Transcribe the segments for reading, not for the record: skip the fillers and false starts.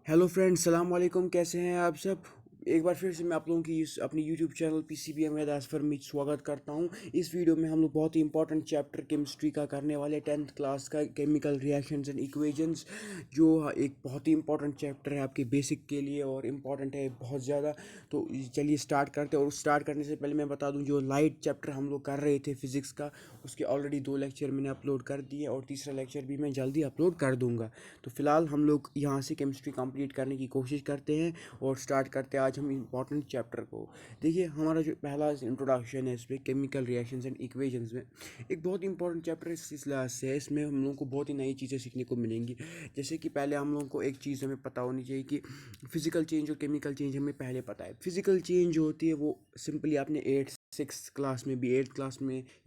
Hello friends, सलाम वालेकुम। कैसे हैं आप सब? एक बार फिर से मैं आप लोगों की अपनी यूट्यूब चैनल पीसीबीएम में दासफर में स्वागत करता हूं। इस वीडियो में हम लोग बहुत ही इंपॉर्टेंट चैप्टर केमिस्ट्री का करने वाले 10th क्लास का केमिकल रिएक्शंस एंड इक्वेशंस, जो एक बहुत ही इंपॉर्टेंट चैप्टर है आपके बेसिक के लिए और इम्पॉर्टेंट है बहुत ज़्यादा। तो चलिए स्टार्ट करते हैं। और स्टार्ट करने से पहले मैं बता दूं, जो लाइट चैप्टर हम लोग कर रहे थे फिज़िक्स का, उसके ऑलरेडी 2 लेक्चर मैंने अपलोड कर दिए और तीसरा लेक्चर भी मैं जल्दी अपलोड कर दूंगा। तो फिलहाल हम लोग यहाँ से केमिस्ट्री कंप्लीट करने की कोशिश करते हैं और स्टार्ट करते हैं आज हम इम्पॉर्टेंट चैप्टर को। देखिए, हमारा जो पहला इंट्रोडक्शन है इसमें केमिकल रिएक्शंस एंड इक्वेशंस में, एक बहुत इंपॉर्टेंट चैप्टर इस लिहाज से है। इसमें हम लोगों को बहुत ही नई चीज़ें सीखने को मिलेंगी। जैसे कि पहले हम लोगों को एक चीज़ हमें पता होनी चाहिए कि फिजिकल चेंज और केमिकल चेंज हमें पहले पता है। फिजिकल चेंज जो होती है वो सिंपली आपने 8th 6th क्लास में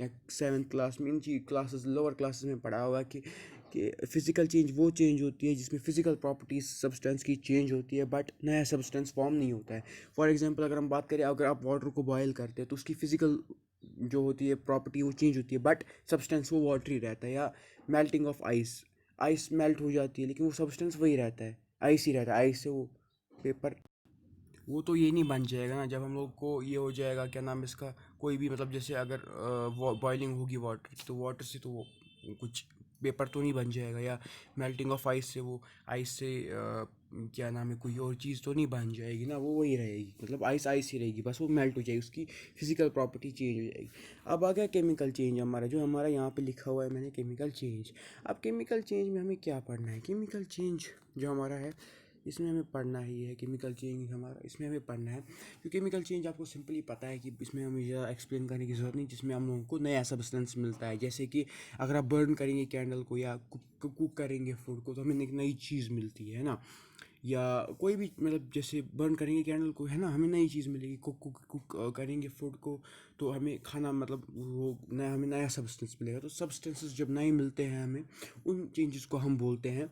या 7th क्लास में, इन क्लासेस लोअर क्लासेस में पढ़ा होगा कि फिजिकल चेंज वो चेंज होती है जिसमें फिजिकल प्रॉपर्टीज सब्सटेंस की चेंज होती है, बट नया सब्सटेंस फॉर्म नहीं होता है। फॉर एग्जांपल अगर हम बात करें, अगर आप वाटर को बॉयल करते हैं तो उसकी फिजिकल जो होती है प्रॉपर्टी वो चेंज होती है, बट सब्सटेंस वो वाटर ही रहता है। या melting of ice, ice melt हो जाती है लेकिन वो सब्सटेंस वही रहता है, आइस ही रहता है। आइस से वो पेपर, वो तो ये नहीं बन जाएगा ना। जब हम लोग को ये हो जाएगा, क्या नाम है इसका, कोई भी मतलब जैसे अगर बॉइलिंग होगी वाटर की, तो वाटर से तो वो कुछ पेपर तो नहीं बन जाएगा। या मेल्टिंग ऑफ आइस से वो आइस से क्या नाम है, कोई और चीज़ तो नहीं बन जाएगी ना। वो वही रहेगी, मतलब आइस आइस ही रहेगी, बस वो मेल्ट हो जाएगी, उसकी फिजिकल प्रॉपर्टी चेंज हो जाएगी। अब आ गया केमिकल चेंज हमारा, जो हमारा यहाँ पे लिखा हुआ है मैंने, केमिकल चेंज। अब केमिकल चेंज में हमें क्या पढ़ना है? केमिकल चेंज जो हमारा है इसमें हमें पढ़ना ही है। केमिकल चेंज हमारा इसमें हमें पढ़ना है, क्योंकि केमिकल चेंज आपको सिंपली पता है कि इसमें हमें ज़्यादा एक्सप्लेन करने की ज़रूरत नहीं, जिसमें हम लोगों को नया सब्सटेंस मिलता है। जैसे कि अगर आप बर्न करेंगे कैंडल को या कुक करेंगे फूड को, तो हमें एक नई चीज़ मिलती है ना। या कोई भी मतलब जैसे बर्न करेंगे कैंडल को, है ना, हमें नई चीज़ मिलेगी। कुक करेंगे फूड को, तो हमें खाना मतलब वो नया, हमें नया सब्सटेंस मिलेगा। तो सब्सटेंसेस जब नए मिलते हैं हमें, उन चेंजेस को हम बोलते हैं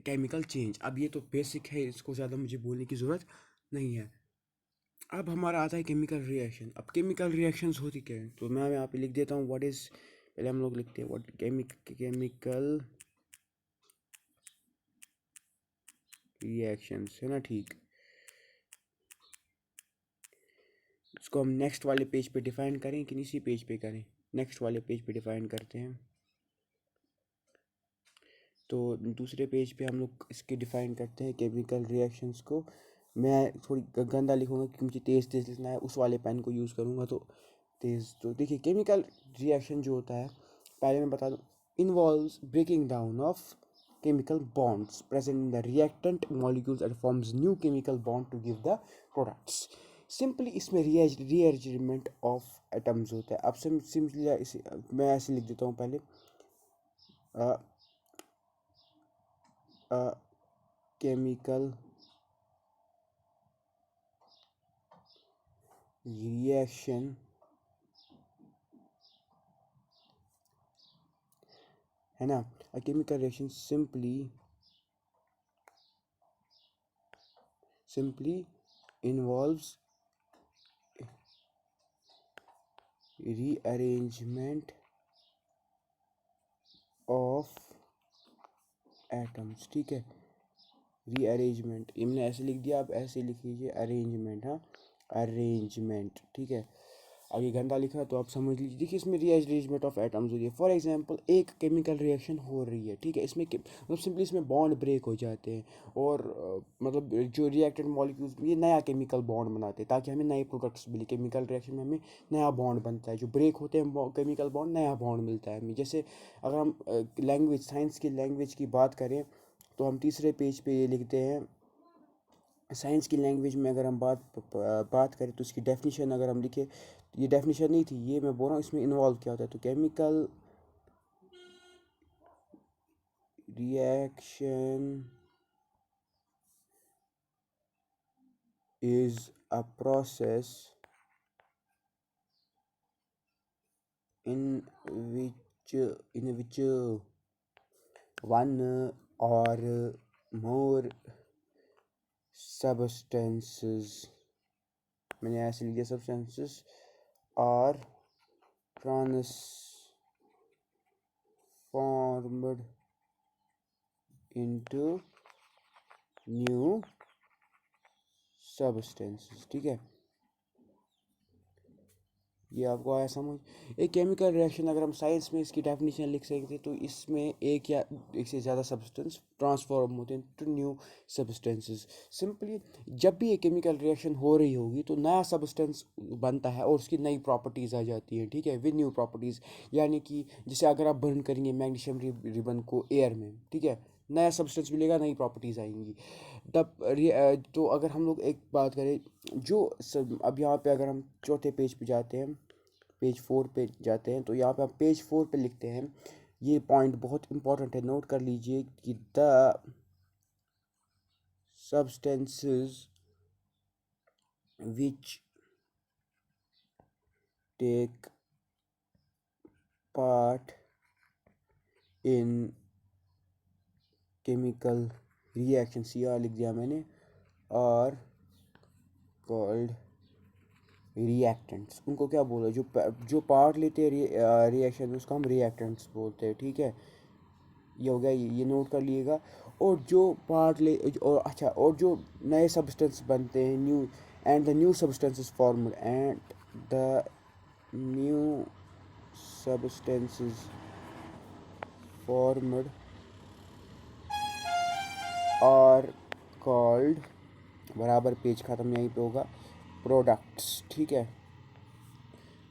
केमिकल चेंज। अब ये तो बेसिक है, इसको ज़्यादा मुझे बोलने की ज़रूरत नहीं है। अब हमारा आता है केमिकल रिएक्शन। अब केमिकल रिएक्शंस होती क्या है, तो मैं यहाँ पे लिख देता हूँ व्हाट इज़। पहले हम लोग लिखते हैं व्हाट केमिकल रिएक्शंस, है ना, ठीक। इसको हम नेक्स्ट वाले पेज पे डिफाइन करें कि इसी पेज पे करें? नेक्स्ट वाले पेज पे डिफाइन करते हैं। तो दूसरे पेज पे हम लोग इसके डिफाइन करते हैं केमिकल रिएक्शंस को। मैं थोड़ी गंदा लिखूंगा क्योंकि मुझे तेज़ तेज़ लिखना है, उस वाले पेन को यूज़ करूँगा तो तेज़। तो देखिए, केमिकल रिएक्शन जो होता है, पहले मैं बता दूँ, involves breaking down of chemical bonds present in the reactant molecules and forms new chemical bond to give the products. Simply इसमें रीअरेंजमेंट ऑफ एटम्स होता है। अब सिंपली मैं ऐसे लिख देता हूँ पहले, केमिकल रिएक्शन है ना। A chemical reaction simply involves rearrangement of atoms, ठीक है। रीअरेंजमेंट, इनने ऐसे लिख दिया, आप ऐसे लिख लीजिए अरेंजमेंट, हाँ, अरेंजमेंट, ठीक है। अब ये गंदा लिखा तो आप समझ लीजिए। देखिए, इसमें रीअरेंजमेंट ऑफ एटम्स हो रही है। फॉर एग्जांपल एक केमिकल रिएक्शन हो रही है, ठीक है, इसमें मतलब सिंपली इसमें बॉन्ड ब्रेक हो जाते हैं और मतलब जो रिएक्टेड मॉलिक्यूल्स ये नया केमिकल बॉन्ड बनाते हैं ताकि हमें नए प्रोडक्ट्स मिले। केमिकल रिएक्शन में हमें नया बॉन्ड बनता है, जो ब्रेक होते हैं केमिकल बॉन्ड, नया बॉन्ड मिलता है हमें। जैसे अगर हम लैंग्वेज, साइंस की लैंग्वेज की बात करें, तो हम तीसरे पेज पे ये लिखते हैं। साइंस की लैंग्वेज में अगर हम बात करें तो इसकी डेफिनेशन अगर हम लिखें, ये डेफिनेशन नहीं थी, ये मैं बोल रहा हूँ इसमें इन्वॉल्व क्या होता है। तो chemical reaction is a process in which one और मोर substances, मैंने ऐसे लिखा, substances are transformed into new substances. ठीक है, ये आपको आया समझ। एक केमिकल रिएक्शन, अगर हम साइंस में इसकी डेफिनेशन लिख सकते तो इसमें एक या एक से ज़्यादा सब्सटेंस ट्रांसफॉर्म होते हैं टू न्यू सब्सटेंसेस। सिंपली जब भी ये केमिकल रिएक्शन हो रही होगी तो नया सब्सटेंस बनता है और उसकी नई प्रॉपर्टीज़ आ जाती हैं। ठीक है, विद न्यू प्रॉपर्टीज़, यानी कि जैसे अगर आप बर्न करेंगे मैग्नीशियम रिबन को एयर में, ठीक है, नया सब्सटेंस मिलेगा, नई प्रॉपर्टीज़ आएंगी। तब तो अगर हम लोग एक बात करें जो अब यहाँ पे अगर हम चौथे पेज पे जाते हैं, पेज 4 पे जाते हैं, तो यहाँ पे हम पेज 4 पे लिखते हैं, ये पॉइंट बहुत इंपॉर्टेंट है, नोट कर लीजिए कि the substances which take part in chemical reaction, CR लिख दिया मैंने, are called रिएक्टेंट्स। उनको क्या बोला, जो पार्ट लेते हैं रिएक्शन में, उसको हम रिएक्टेंट्स बोलते हैं। ठीक है, ये हो गया, ये नोट कर लिएगा। और जो पार्ट ले और अच्छा, और जो नए सब्सटेंस बनते हैं, new and the new substances formed and the new substances formed are called, बराबर पेज ख़त्म यहीं पे होगा, प्रोडक्ट्स। ठीक है,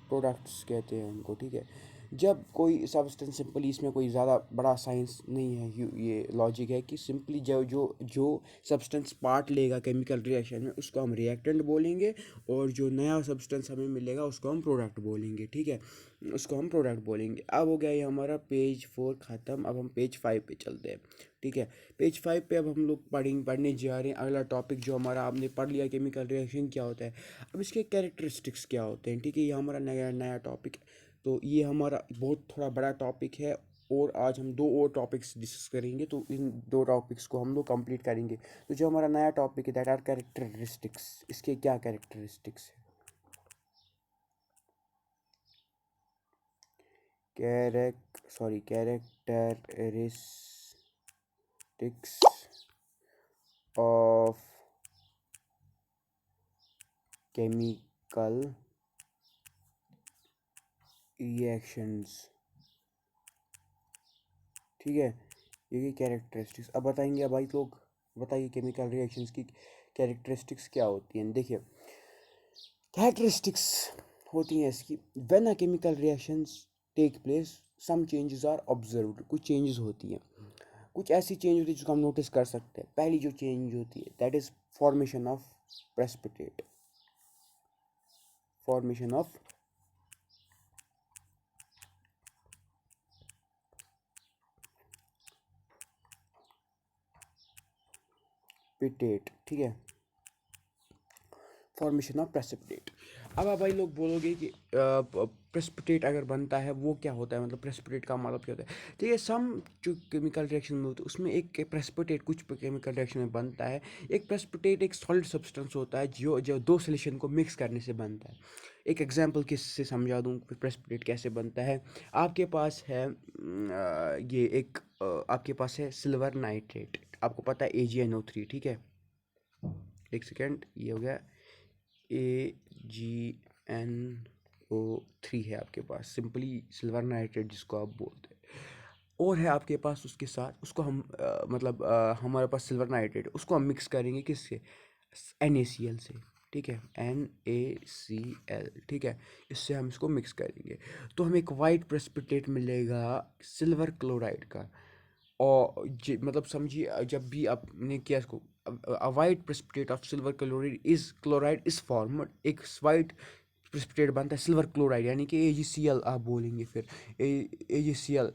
प्रोडक्ट्स कहते हैं उनको। ठीक है, जब कोई सब्सटेंस, सिंपली इसमें कोई ज़्यादा बड़ा साइंस नहीं है, ये लॉजिक है कि सिंपली जो जो जो सब्सटेंस पार्ट लेगा केमिकल रिएक्शन में, उसको हम रिएक्टेंट बोलेंगे, और जो नया सब्सटेंस हमें मिलेगा उसको हम प्रोडक्ट बोलेंगे। ठीक है, उसको हम प्रोडक्ट बोलेंगे। अब हो गया ये हमारा पेज 4 ख़त्म। अब हम पेज 5 पे चलते हैं। ठीक है, पेज 5 पे अब हम लोग पढ़ने जा रहे हैं अगला टॉपिक, जो हमारा आपने पढ़ लिया केमिकल रिएक्शन क्या होता है। अब इसके कैरेक्टरिस्टिक्स क्या होते हैं। ठीक है, ये हमारा नया नया टॉपिक है, तो ये हमारा बहुत थोड़ा बड़ा टॉपिक है, और आज हम दो और टॉपिक्स डिस्कस करेंगे, तो इन दो टॉपिक्स को हम लोग कंप्लीट करेंगे। तो जो हमारा नया टॉपिक है, दैट आर कैरेक्टरिस्टिक्स। इसके क्या कैरेक्टरिस्टिक्स है? Characteristics of chemical reactions. ठीक है, ये कैरेक्टरिस्टिक्स अब बताएंगे। अब भाई लोग बताइए, केमिकल रिएक्शंस की कैरेक्टरिस्टिक्स क्या होती हैं। देखिए, कैरेक्टरिस्टिक्स होती हैं इसकी, when a chemical reactions take place some changes are observed. कुछ चेंजेस होती हैं, कुछ ऐसी चेंज होती है जिसको हम नोटिस कर सकते हैं। पहली जो चेंज होती है, that is formation of precipitate. Formation of पिटेट। ठीक है, फॉर्मेशन ऑफ प्रेसिपिटेट। अब आप भाई लोग बोलोगे कि प्रेसिपिटेट अगर बनता है वो क्या होता है, मतलब प्रेसिपिटेट का मतलब क्या होता है। तो ये सम जो केमिकल रिएक्शन में होते हैं उसमें एक प्रेसिपिटेट कुछ केमिकल रिएक्शन में बनता है। एक प्रेसिपिटेट एक सॉलिड सब्सटेंस होता है जो जो दो सॉल्यूशन को मिक्स करने से बनता है। एक एग्जांपल किससे समझा दूँ प्रेसिपिटेट कैसे बनता है। आपके पास है ये एक आपके पास है सिल्वर नाइट्रेट, आपको पता है AgNO3। ठीक है, एक सेकेंड, ये हो गया AgNO3 है आपके पास, सिंपली सिल्वर नाइट्रेट जिसको आप बोलते हैं। और है आपके पास उसके साथ, उसको हम हमारे पास सिल्वर नाइट्रेट, उसको हम मिक्स करेंगे किससे, NaCl से। ठीक है, NaCl। ठीक है, इससे हम इसको मिक्स करेंगे तो हमें एक वाइट प्रेसिपिटेट मिलेगा सिल्वर क्लोराइड का। और मतलब समझिए, जब भी आपने किया इसको, a white precipitate of silver chloride is formed, एक white precipitate बनता है सिल्वर क्लोराइड, यानी कि AgCl आप बोलेंगे फिर AgCl,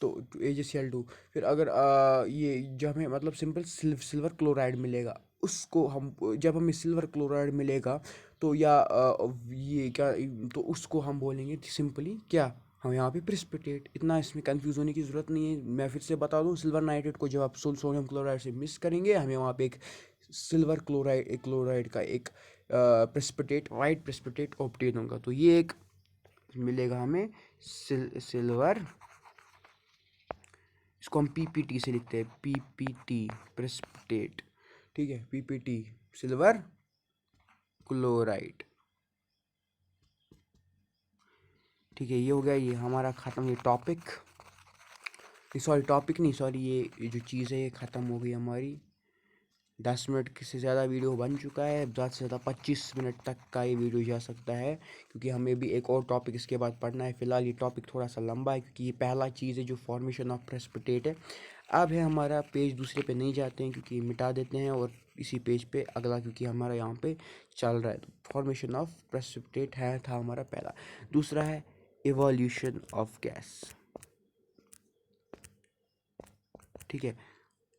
तो AgCl2। फिर अगर ये जब हमें मतलब सिंपल सिल्वर क्लोराइड मिलेगा, उसको हम जब हमें सिल्वर क्लोराइड मिलेगा तो या ये क्या, तो उसको हम बोलेंगे सिंपली क्या, हम यहाँ पे प्रेसिपिटेट। इतना इसमें कंफ्यूज होने की ज़रूरत नहीं है, मैं फिर से बता दूँ, सिल्वर नाइट्रेट को जब आप सोडियम क्लोराइड से मिक्स करेंगे, हमें वहाँ पे एक सिल्वर क्लोराइड का एक प्रेसिपिटेट, वाइट प्रेसिपिटेट ऑब्टेन होगा। तो ये एक मिलेगा हमें सिल्वर, इसको हम PPT से लिखते हैं, PPT प्रेसिपिटेट। ठीक है, PPT सिल्वर क्लोराइड। ठीक है, ये हो गया, ये हमारा ख़त्म, ये टॉपिक, सॉरी टॉपिक नहीं, सॉरी ये जो चीज़ है ये ख़त्म हो गई हमारी। 10 मिनट से ज़्यादा वीडियो बन चुका है, ज़्यादा से ज़्यादा 25 मिनट तक का ये वीडियो जा सकता है, क्योंकि हमें भी एक और टॉपिक इसके बाद पढ़ना है। फ़िलहाल ये टॉपिक थोड़ा सा लंबा है, क्योंकि ये पहला चीज़ है जो फॉर्मेशन ऑफ प्रेसिपिटेट है। अब है हमारा पेज, दूसरे पे नहीं जाते हैं क्योंकि मिटा देते हैं, और इसी पेज पे अगला, क्योंकि हमारा यहाँ पे चल रहा है। तो फॉर्मेशन ऑफ प्रेसिपिटेट है था हमारा पहला। दूसरा है इवोल्यूशन ऑफ गैस। ठीक है,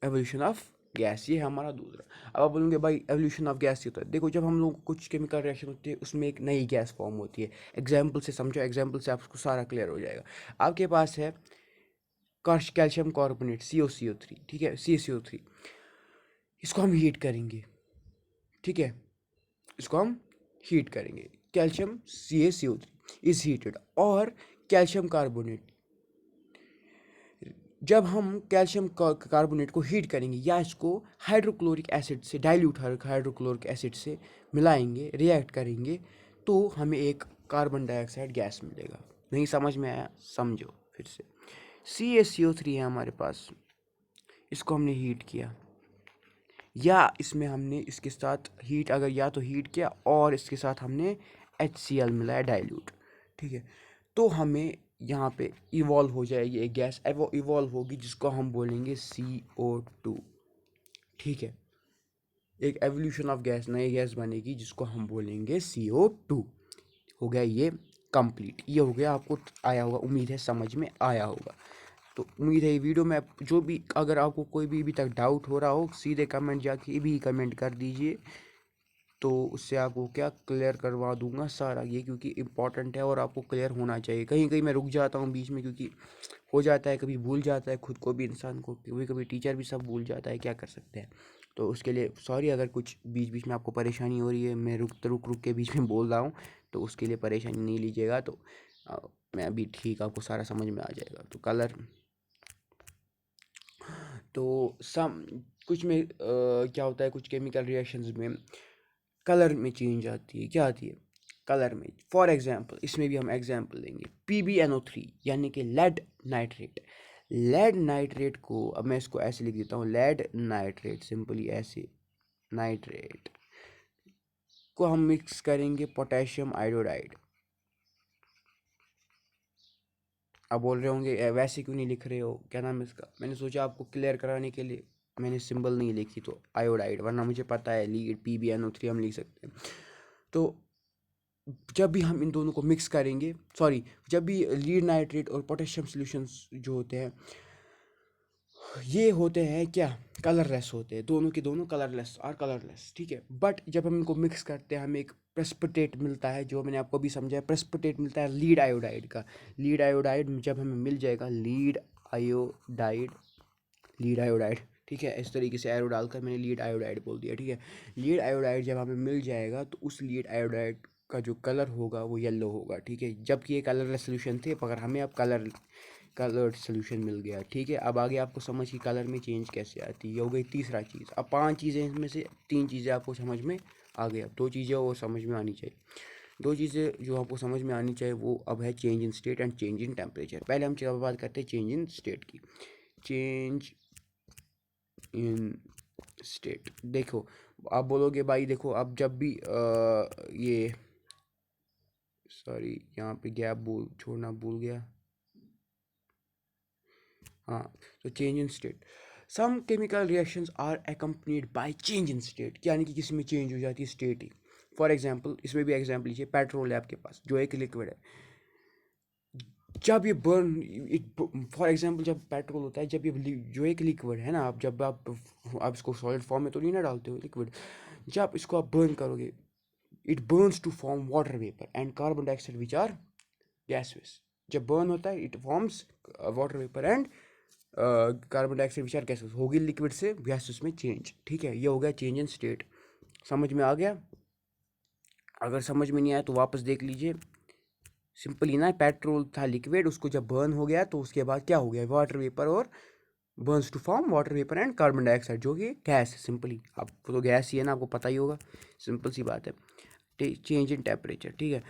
एवोल्यूशन ऑफ गैस, ये है हमारा दूसरा। अब आप बोलेंगे भाई एवोल्यूशन ऑफ गैस ये होता है, देखो जब हम लोग कुछ केमिकल रिएक्शन होती है उसमें एक नई गैस फॉर्म होती है। एग्जाम्पल से समझो, एग्जाम्पल से आपको सारा क्लियर हो जाएगा। आपके पास है कैल्शियम कार्बोनेट CuCO3, ठीक है, CaCO3, इसको हम हीट करेंगे। ठीक है, इसको हम हीट करेंगे, कैल्शियम CaCO3 इज हीटेड, और कैल्शियम कार्बोनेट, जब हम कैल्शियम कार्बोनेट को हीट करेंगे या इसको हाइड्रोक्लोरिक एसिड से, डाइल्यूट हाइड्रोक्लोरिक एसिड से मिलाएंगे, रिएक्ट करेंगे, तो हमें एक कार्बन डाइऑक्साइड गैस मिलेगा। नहीं समझ में आया, समझो फिर से। CaCO3 है हमारे पास, इसको हमने हीट किया, या इसमें हमने इसके साथ हीट, अगर या तो हीट किया और इसके साथ हमने HCl मिलाया डाइल्यूट। ठीक है, तो हमें यहाँ पे इवॉल्व हो जाएगी एक गैस, वो इवॉल्व होगी जिसको हम बोलेंगे CO2। ठीक है, एक एवोल्यूशन ऑफ गैस, नई गैस बनेगी जिसको हम बोलेंगे CO2। हो गया ये कंप्लीट, ये हो गया, आपको आया होगा, उम्मीद है समझ में आया होगा। तो उम्मीद है ये वीडियो में जो भी, अगर आपको कोई भी अभी तक डाउट हो रहा हो, सीधे कमेंट जाके भी कमेंट कर दीजिए, तो उससे आपको क्या क्लियर करवा दूंगा सारा ये, क्योंकि इम्पॉर्टेंट है और आपको क्लियर होना चाहिए। कहीं कहीं मैं रुक जाता हूँ बीच में, क्योंकि हो जाता है, कभी भूल जाता है खुद को भी, इंसान को कभी कभी, टीचर भी सब भूल जाता है, क्या कर सकते हैं। तो उसके लिए सॉरी, अगर कुछ बीच बीच में आपको परेशानी हो रही है, मैं रुक रुक के बीच में बोल रहा हूँ, तो उसके लिए परेशानी नहीं लीजिएगा। तो मैं अभी ठीक, आपको सारा समझ में आ जाएगा। तो कलर, तो सम कुछ में क्या होता है, कुछ केमिकल रिएक्शंस में कलर में चेंज आती है, क्या आती है कलर में। फॉर एग्जांपल, इसमें भी हम एग्जांपल लेंगे, PbNO3 यानी कि लेड नाइट्रेट। लेड नाइट्रेट को, अब मैं इसको ऐसे लिख देता हूँ, लेड नाइट्रेट, सिंपली ऐसे, नाइट्रेट को हम मिक्स करेंगे पोटेशियम आयोडाइड। अब बोल रहे होंगे वैसे क्यों नहीं लिख रहे हो, क्या नाम है इसका, मैंने सोचा आपको क्लियर कराने के लिए मैंने सिंबल नहीं लिखी, तो आयोडाइड, वरना मुझे पता है लीड PbNO3 हम लिख सकते हैं। तो जब भी हम इन दोनों को मिक्स करेंगे, सॉरी, जब भी लीड नाइट्रेट और पोटेशियम सॉल्यूशंस जो होते हैं, ये होते हैं क्या, कलरलेस होते हैं, दोनों के दोनों कलरलेस और कलरलेस। ठीक है, बट जब हम इनको मिक्स करते हैं हमें एक प्रेसिपिटेट मिलता है, जो मैंने आपको भी समझाया, प्रेसिपिटेट मिलता है लीड आयोडाइड का। लीड आयोडाइड जब हमें मिल जाएगा, लीड आयोडाइड, लीड आयोडाइड, ठीक है, इस तरीके से एरो डालकर मैंने लीड आयोडाइड बोल दिया। ठीक है, लीड आयोडाइड जब हमें मिल जाएगा, तो उस लीड आयोडाइड का जो कलर होगा वो येलो होगा। ठीक है, जबकि ये कलरलेस सोल्यूशन थे, मगर हमें अब कलर्ड सोल्यूशन मिल गया। ठीक है, अब आगे आपको समझ की कलर में चेंज कैसे आती है, ये हो गई तीसरा चीज़। अब 5 चीज़ें, इसमें से 3 चीज़ें आपको समझ में आ गई, अब 2 चीज़ें और समझ में आनी चाहिए। 2 चीज़ें जो आपको समझ में आनी चाहिए वो अब है change in state and change in temperature. पहले हम बात करते हैं चेंज इन स्टेट की। चेंज इन स्टेट, देखो आप बोलोगे भाई देखो, अब जब भी ये, सॉरी यहाँ पे गैप छोड़ना भूल गया। हाँ, तो change in state, some chemical reactions are accompanied by change in state, यानी कि किसी में चेंज हो जाती है स्टेट ही। फॉर एग्जांपल, इसमें भी एग्जांपल लीजिए, पेट्रोल है आपके पास जो एक लिक्विड है, जब ये बर्न, फॉर एग्जांपल जब पेट्रोल होता है, जब ये जो एक लिक्विड है ना, आप जब आप इसको सॉलिड फॉर्म में तो नहीं ना डालते हो लिक्विड, जब इसको आप बर्न करोगे, it burns to form water vapour and carbon dioxide which are gases. जब बर्न होता है it forms water vapour and carbon dioxide which are gases, होगी लिक्विड से गैसेस में चेंज। ठीक है, ये हो गया चेंज इन स्टेट। समझ में आ गया? अगर समझ में नहीं आया तो वापस देख लीजिए। सिंपल ही ना, पेट्रोल था लिक्विड, उसको जब बर्न हो गया तो उसके बाद क्या हो गया, वाटर वेपर और burns to form water vapour and carbon dioxide, जो कि गैस है सिंपली, आपको तो गैस ही है ना, आपको पता ही होगा, सिंपल सी बात है। चेंज इन टेम्परेचर, ठीक है,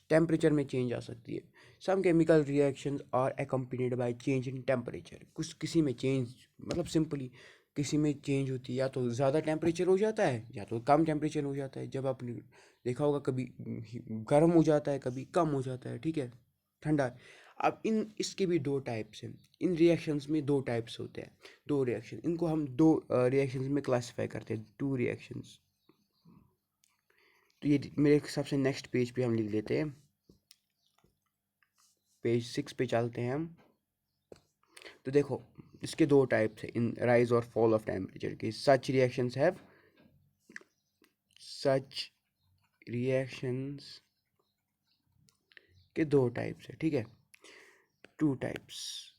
टेम्परेचर में चेंज आ सकती है। Some chemical reactions are accompanied by change in temperature, कुछ किसी में चेंज मतलब सिंपली किसी में चेंज होती है, या तो ज़्यादा टेम्परेचर हो जाता है या तो कम टेम्परेचर हो जाता है। जब आपने देखा होगा कभी गर्म हो जाता है कभी कम हो जाता है, ठीक है, ठंडा। अब इन इसके भी दो टाइप्स हैं, इन रिएक्शंस में दो टाइप्स होते हैं, दो रिएक्शन, इनको हम दो रिएक्शंस में क्लासिफाई करते हैं, टू रिएक्शंस। तो ये मेरे हिसाब से नेक्स्ट पेज पे हम लिख लेते हैं, पेज 6 पे चलते हैं हम। तो देखो इसके दो टाइप्स हैं इन राइज और फॉल ऑफ टेम्परेचर के। सच रिएक्शंस के दो टाइप्स है, ठीक है, टू टाइप्स।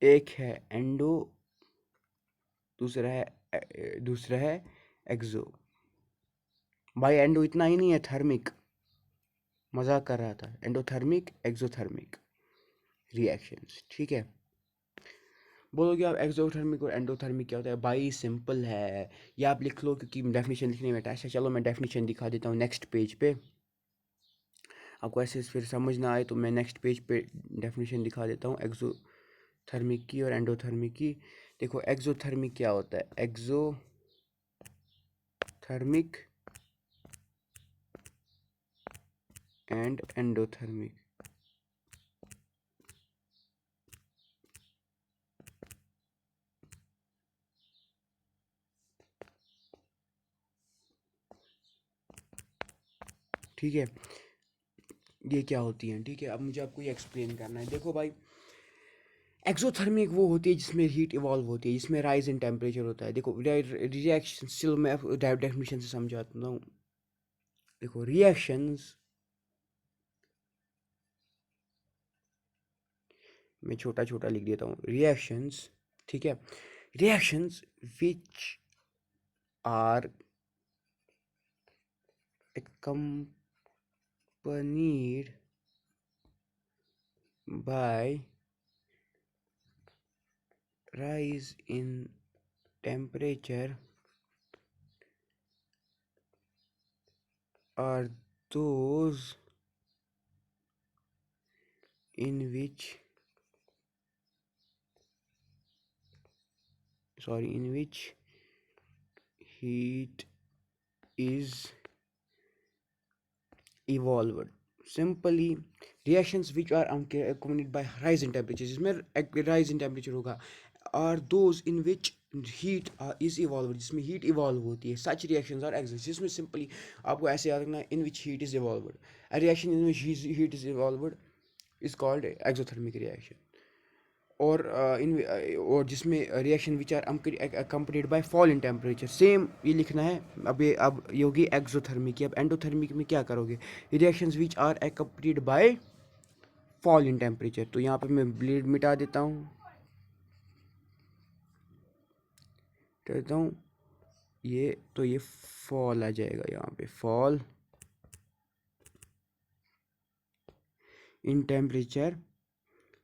एक है एंडो, दूसरा है एक्सो। भाई एंडो इतना ही नहीं है, थर्मिक, मजाक कर रहा था, एंडोथर्मिक एक्सोथर्मिक रिएक्शंस, ठीक है। बोलोगे आप एक्सोथर्मिक और एंडोथर्मिक क्या होता है? भाई सिंपल है, ये आप लिख लो क्योंकि डेफिनेशन लिखने में टाइम है। चलो मैं डेफिनेशन दिखा देता हूँ नेक्स्ट पेज पे, आपको ऐसे फिर समझ ना आए तो मैं नेक्स्ट पेज पे डेफिनेशन दिखा देता हूँ एक्सोथर्मिक की और एंडोथर्मिक की। देखो एक्सोथर्मिक क्या होता है, एक्सोथर्मिक एंड एंडोथर्मिक, ठीक है, ये क्या होती हैं, ठीक है। अब मुझे आपको ये एक्सप्लेन करना है। देखो भाई एक्सोथर्मिक वो होती है जिसमें हीट इवॉल्व होती है, जिसमें राइज इन टेम्परेचर होता है। देखो रिएक्शन, चलो मैं डेफिनेशन से समझाता हूँ। देखो रिएक्शंस, मैं छोटा छोटा लिख देता हूँ, रिएक्शंस, ठीक है, reactions which are accompanied by rise in temperature are those in which heat is evolved। Simply reactions which are accompanied by rise in temperature, जिसमें rise in temperature होगा, are those in which heat is evolved, जिसमें heat evolve होती है। Such reactions are exist, जिसमें simply आपको ऐसे याद रखना है, in which heat is evolved, a reaction in which heat is evolved is called exothermic reaction। और जिसमें reaction which are accompanied by fall in temperature, same ये लिखना है। अब ये होगी एक्सोथर्मिक की। अब एंडोथर्मिक में क्या करोगे, reactions which are accompanied by fall in temperature, तो यहाँ पे मैं ब्लेड मिटा देता हूँ, ये तो ये फॉल आ जाएगा यहाँ पे, fall in temperature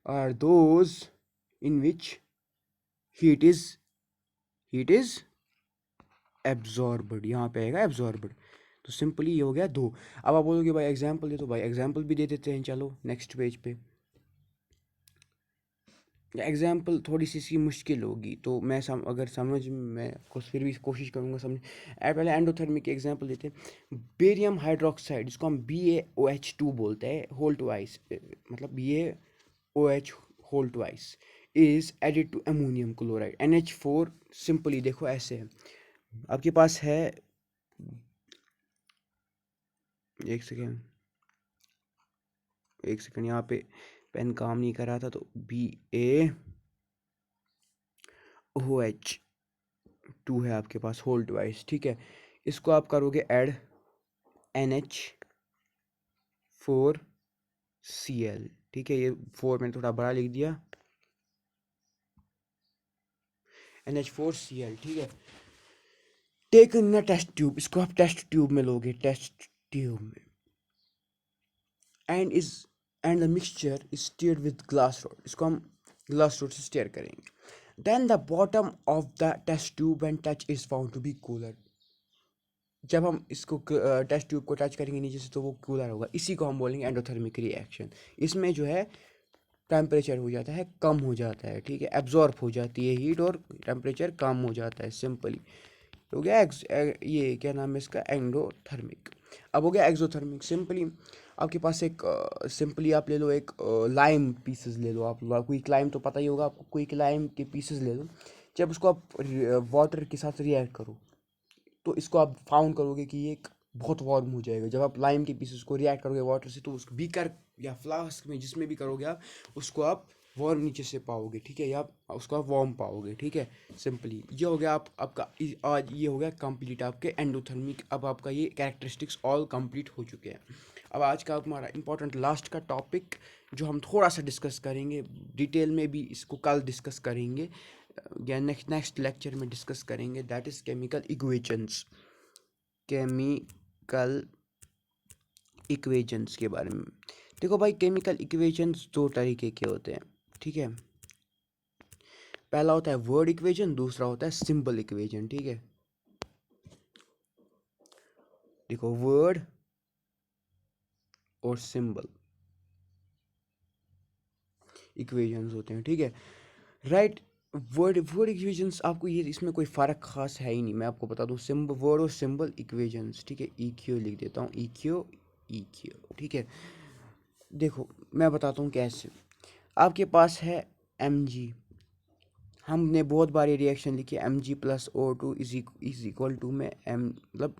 are those in which heat is absorbed, यहाँ पे आएगा एब्जॉर्बड। तो सिंपली ये हो गया दो। अब आप बोलोगे भाई एग्जाम्पल दे, तो भाई एग्जाम्पल भी दे देते हैं, चलो नेक्स्ट पेज पे। एग्जाम्पल थोड़ी सी सी मुश्किल होगी, तो अगर समझ मैं कुछ फिर भी कोशिश करूँगा समझ। पहले एंडोथर्मिक एग्जाम्पल देते हैं। बेरियम हाइड्रोक्साइड, जिसको हम BaOH2 बोलते हैं, होल ट्वाइस, मतलब BaOH whole twice is added to ammonium chloride NH4। Simply देखो ऐसे है, आपके पास है, एक सेकेंड यहाँ पे पेन काम नहीं कर रहा था, तो BaOH2 है आपके पास होल ट्वाइस, ठीक है। इसको आप करोगे ऐड NH4Cl, ठीक है, ये 4 मैंने थोड़ा बड़ा लिख दिया, NH4Cl, ठीक है। टेक इन टेस्ट ट्यूब, इसको आप टेस्ट ट्यूब में लोगे, टेस्ट ट्यूब में, and the mixture is stirred with glass rod, इसको हम ग्लास रॉड से स्टीयर करेंगे। Then the bottom of the test tube and touch is found to be cooler. जब हम इसको टेस्ट ट्यूब को टच करेंगे नीचे से तो वो कूलर होगा, इसी को हम बोलेंगे एंडोथर्मिक रिएक्शन। इसमें जो है टेम्परेचर हो जाता है कम हो जाता है, ठीक है, एब्जॉर्ब हो जाती है हीट और टेम्परेचर कम हो जाता है, सिंपली हो गया ये क्या नाम है इसका, एंडोथर्मिक। अब हो गया एक्सोथर्मिक। सिंपली आपके पास एक सिंपली आप ले लो एक लाइम पीसेस ले लो आप, क्विक लाइम तो पता ही होगा आपको, क्विक लाइम के पीसेस ले लो। जब उसको आप वाटर के साथ रिएक्ट करो तो इसको आप फाउंड करोगे कि ये एक बहुत वार्म हो जाएगा। जब आप लाइम के पीसेस को रिएक्ट करोगे वाटर से तो उसको बीकर या फ्लास्क में जिसमें भी करोगे आप उसको आप वार्म नीचे से पाओगे, ठीक है, या आप उसको आप वार्म पाओगे, ठीक है। सिंपली ये हो गया आप आपका आज ये हो गया कंप्लीट आपके एंडोथर्मिक। अब आपका ये कैरेक्टरिस्टिक्स ऑल कंप्लीट हो चुके हैं। अब आज का हमारा इंपॉर्टेंट लास्ट का टॉपिक जो हम थोड़ा सा डिस्कस करेंगे डिटेल में भी, इसको कल डिस्कस करेंगे या नेक्स्ट लेक्चर में डिस्कस करेंगे, that is chemical equations. Chemical equations के बारे में देखो भाई, केमिकल इक्वेशंस दो तरीके के होते हैं, ठीक है। पहला होता है वर्ड इक्वेशन, दूसरा होता है सिंबल इक्वेशन, ठीक है। देखो वर्ड और सिंबल इक्वेशंस होते हैं, ठीक है, राइट। वर्ड वर्ड इक्वेशंस आपको ये इसमें कोई फ़र्क खास है ही नहीं, मैं आपको बता दूँ, सिंबल वर्ड और सिंबल इक्वेशंस, ठीक है। ई क्यू लिख देता हूँ, ई क्यू, ई क्यू, ठीक है। देखो मैं बताता हूँ कैसे। आपके पास है एम जी, हमने बहुत बारी रिएक्शन लिखी, M G plus O two is equal to में एम मतलब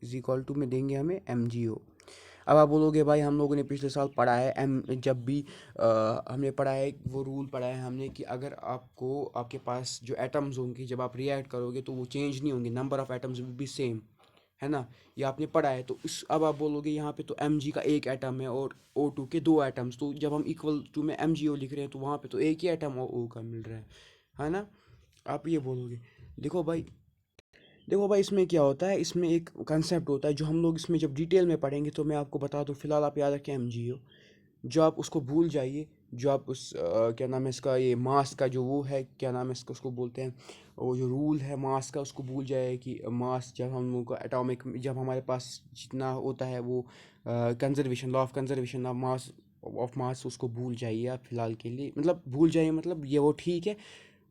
इज इक्वल टू में देंगे हमें एम जी ओ। अब आप बोलोगे भाई हम लोगों ने पिछले साल पढ़ा है एम, जब भी हमने पढ़ा है वो रूल पढ़ा है हमने कि अगर आपको आपके पास जो एटम्स होंगे जब आप रिएक्ट करोगे तो वो चेंज नहीं होंगे, number of atoms will be same, है ना। ये आपने पढ़ा है। तो इस अब आप बोलोगे यहाँ पे तो एम जी का एक एटम है और ओ टू के दो एटम्स, तो जब हम इक्वल टू में एम जी ओ लिख रहे हैं तो वहाँ पे तो एक ही एटम ओ का मिल रहा है ना। आप ये बोलोगे। देखो भाई, देखो भाई इसमें क्या होता है, इसमें एक कंसेप्ट होता है जो हम लोग इसमें जब डिटेल में पढ़ेंगे तो मैं आपको बता दूँ, फिलहाल आप याद रखें एम जी ओ। जो आप उसको भूल जाइए, जो आप उस क्या नाम है इसका, ये मास का जो वो है, क्या नाम है इसका, उसको बोलते हैं वो जो रूल है मास का, उसको भूल जाए कि मास जब हम लोग को एटॉमिक जब हमारे पास जितना होता है वो conservation, law of conservation of mass, उसको भूल जाइए आप फिलहाल के लिए, मतलब भूल जाइए मतलब ये वो ठीक है,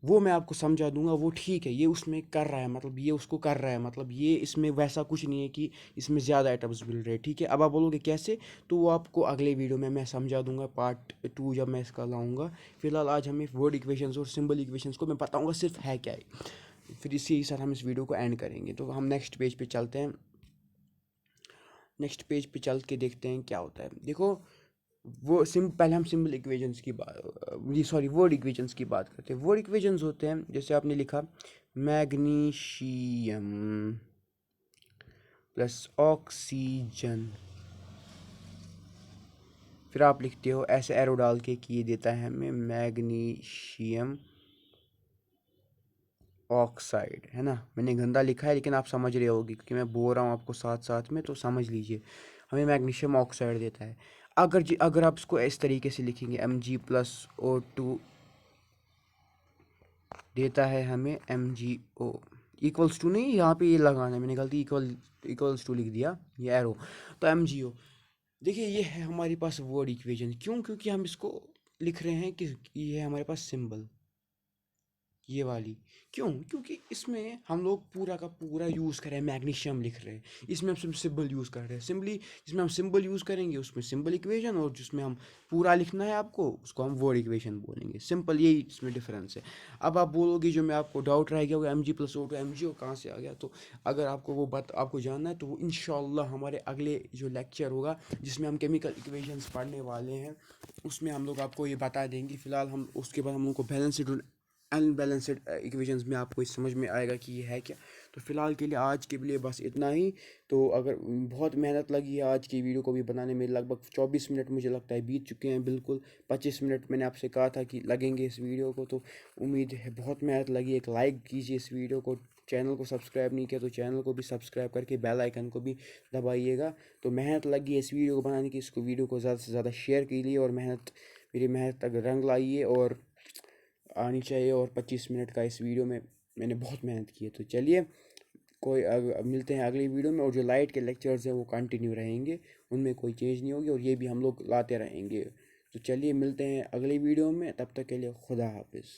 वो मैं आपको समझा दूंगा, वो ठीक है, ये उसमें कर रहा है मतलब ये उसको कर रहा है, मतलब ये इसमें वैसा कुछ नहीं है कि इसमें ज़्यादा आइटम्स मिल रहे हैं, ठीक है। अब आप बोलोगे कैसे, तो वो आपको अगले वीडियो में मैं समझा दूंगा, पार्ट 2 जब मैं इसका लाऊंगा। फिलहाल आज हमें वर्ड इक्वेशंस और सिंबल इक्वेशंस को मैं बताऊंगा सिर्फ है क्या है, फिर इसी के साथ हम इस वीडियो को एंड करेंगे। तो हम नेक्स्ट पेज पे चलते हैं, नेक्स्ट पेज पे चल के देखते हैं क्या होता है। देखो वो पहले हम सिंबल इक्वेशंस की बात, ये सॉरी वर्ड इक्वेशंस की बात करते हैं। वर्ड इक्वेशंस होते हैं जैसे आपने लिखा मैग्नीशियम प्लस ऑक्सीजन, फिर आप लिखते हो ऐसे एरो डाल के कि ये देता है हमें मैग्नीशियम ऑक्साइड, है ना। मैंने गंदा लिखा है लेकिन आप समझ रहे होगी क्योंकि मैं बोल रहा हूँ आपको साथ साथ में, तो समझ लीजिए हमें मैग्नीशियम ऑक्साइड देता है। अगर आप इसको इस तरीके से लिखेंगे M G plus O two देता है हमें M G O equals to, नहीं यहाँ पे ये लगाना है, मैंने गलती इक्वल्स टू लिख दिया, ये एरो, तो एम जी ओ। देखिए ये है हमारे पास वर्ड इक्वेशन, क्यों, क्योंकि हम इसको लिख रहे हैं कि ये है हमारे पास सिंबल, ये वाली। क्यों, क्योंकि इसमें हम लोग पूरा का पूरा यूज़ कर रहे हैं, मैग्नीशियम लिख रहे हैं, इसमें हम सिर्फ सिंबल यूज़ कर रहे हैं, सिंबली जिसमें हम सिंबल यूज़ करेंगे उसमें सिंबल इक्वेशन, और जिसमें हम पूरा लिखना है आपको उसको हम वर्ड इक्वेशन बोलेंगे, सिंपल यही इसमें डिफरेंस है। अब आप बोलोगे जो मैं आपको डाउट रह गया होगा M G plus O two M G O कहाँ से आ गया, तो अगर आपको वो बात आपको जानना है तो वो इंशाल्लाह हमारे अगले जो लेक्चर होगा जिसमें हम केमिकल इक्वेशंस पढ़ने वाले हैं उसमें हम लोग आपको ये बता देंगे। फिलहाल हम उसके बाद हम लोग को बैलेंस्ड अनबैलेंस्ड इक्वेशंस में आपको समझ में आएगा कि ये है क्या। तो फिलहाल के लिए आज के लिए बस इतना ही। तो अगर बहुत मेहनत लगी है आज की वीडियो को भी बनाने में, लगभग 24 मिनट मुझे लगता है बीत चुके हैं, बिल्कुल 25 मिनट मैंने आपसे कहा था कि लगेंगे इस वीडियो को, तो उम्मीद है बहुत मेहनत लगी। एक लाइक कीजिए इस वीडियो को, चैनल को सब्सक्राइब नहीं किया तो चैनल को भी सब्सक्राइब करके बेल आइकन को भी दबाइएगा। तो मेहनत लगी है इस वीडियो को बनाने की, इसको वीडियो को ज़्यादा से ज़्यादा शेयर कीजिए और मेरी मेहनत तक रंग लाइए। और आनी चाहिए, और 25 मिनट का इस वीडियो में मैंने बहुत मेहनत की है। तो चलिए मिलते हैं अगली वीडियो में, और जो लाइट के लेक्चर्स हैं वो कंटिन्यू रहेंगे, उनमें कोई चेंज नहीं होगी, और ये भी हम लोग लाते रहेंगे। तो चलिए मिलते हैं अगली वीडियो में, तब तक के लिए खुदा हाफिज़।